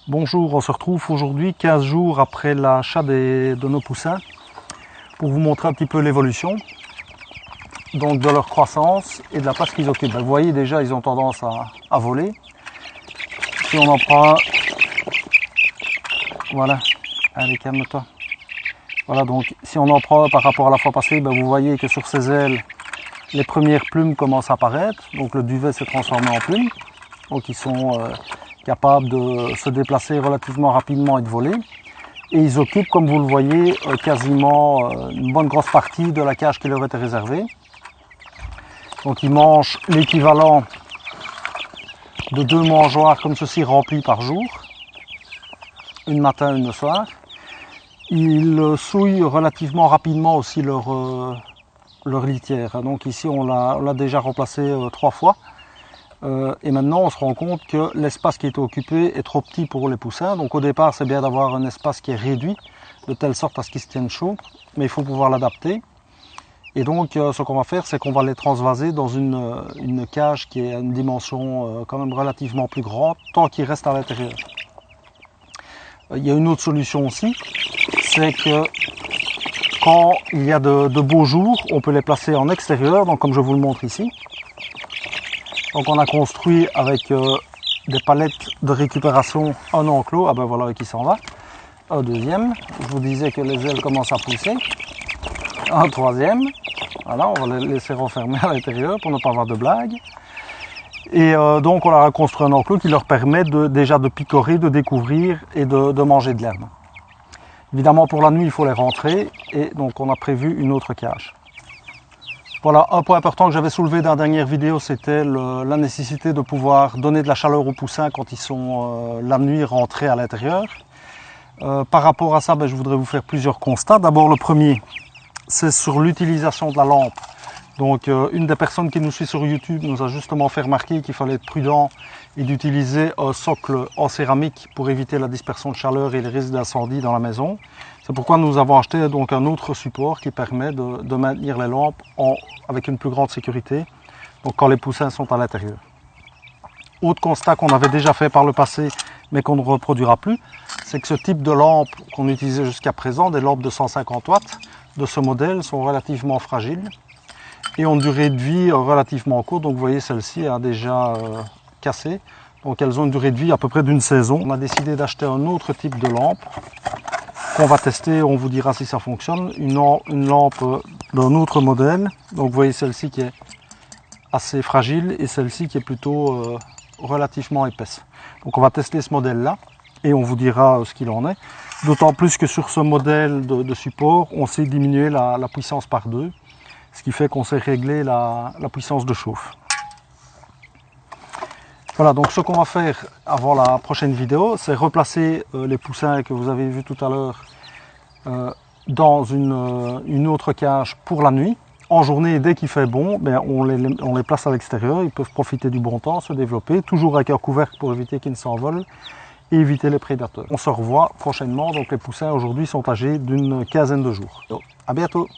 Bonjour, on se retrouve aujourd'hui 15 jours après l'achat de nos poussins pour vous montrer un petit peu l'évolution donc de leur croissance et de la place qu'ils occupent. Vous voyez déjà ils ont tendance à voler. Si on en prend un, voilà, allez calme-toi. Voilà, donc si on en prend un par rapport à la fois passée, vous voyez que sur ses ailes les premières plumes commencent à apparaître, donc le duvet s'est transformé en plumes, donc ils sont capables de se déplacer relativement rapidement et de voler. Et ils occupent, comme vous le voyez, quasiment une bonne grosse partie de la cage qui leur était réservée. Donc ils mangent l'équivalent de 2 mangeoires comme ceci remplis par jour, une matin, une le soir. Ils souillent relativement rapidement aussi leur litière. Donc ici on l'a déjà remplacé 3 fois. Et maintenant on se rend compte que l'espace qui est occupé est trop petit pour les poussins. Donc au départ c'est bien d'avoir un espace qui est réduit de telle sorte à ce qu'ils se tiennent chaud, mais il faut pouvoir l'adapter. Et donc ce qu'on va faire, c'est qu'on va les transvaser dans une cage qui est à une dimension quand même relativement plus grande, tant qu'ils restent à l'intérieur. Il y a une autre solution aussi, c'est que quand il y a de beaux jours, on peut les placer en extérieur, donc comme je vous le montre ici. Donc on a construit avec des palettes de récupération un enclos, voilà qui s'en va. Un deuxième, je vous disais que les ailes commencent à pousser. Un troisième, voilà, on va les laisser refermer à l'intérieur pour ne pas avoir de blagues. Et donc on leur a construit un enclos qui leur permet déjà de picorer, de découvrir et de manger de l'herbe. Évidemment pour la nuit il faut les rentrer et donc on a prévu une autre cage. Voilà, un point important que j'avais soulevé dans la dernière vidéo, c'était la nécessité de pouvoir donner de la chaleur aux poussins quand ils sont la nuit rentrés à l'intérieur. Par rapport à ça, je voudrais vous faire plusieurs constats. D'abord le premier, c'est sur l'utilisation de la lampe. Donc une des personnes qui nous suit sur YouTube nous a justement fait remarquer qu'il fallait être prudent et d'utiliser un socle en céramique pour éviter la dispersion de chaleur et les risques d'incendie dans la maison. C'est pourquoi nous avons acheté donc un autre support qui permet de maintenir les lampes avec une plus grande sécurité, donc quand les poussins sont à l'intérieur. Autre constat qu'on avait déjà fait par le passé mais qu'on ne reproduira plus, c'est que ce type de lampe qu'on utilisait jusqu'à présent, des lampes de 150 watts de ce modèle, sont relativement fragiles et ont une durée de vie relativement courte. Donc vous voyez, celle-ci a déjà cassé, donc elles ont une durée de vie à peu près d'une saison. On a décidé d'acheter un autre type de lampe qu'on va tester, on vous dira si ça fonctionne, une lampe d'un autre modèle. Donc vous voyez celle-ci qui est assez fragile et celle-ci qui est plutôt relativement épaisse. Donc on va tester ce modèle-là et on vous dira ce qu'il en est. D'autant plus que sur ce modèle de support, on sait diminuer la puissance par 2, ce qui fait qu'on sait régler la puissance de chauffe. Voilà, donc ce qu'on va faire avant la prochaine vidéo, c'est replacer les poussins que vous avez vus tout à l'heure dans une autre cage pour la nuit. En journée, dès qu'il fait bon, on les place à l'extérieur, ils peuvent profiter du bon temps, se développer, toujours avec un couvercle pour éviter qu'ils ne s'envolent et éviter les prédateurs. On se revoit prochainement, donc les poussins aujourd'hui sont âgés d'une quinzaine de jours. À bientôt!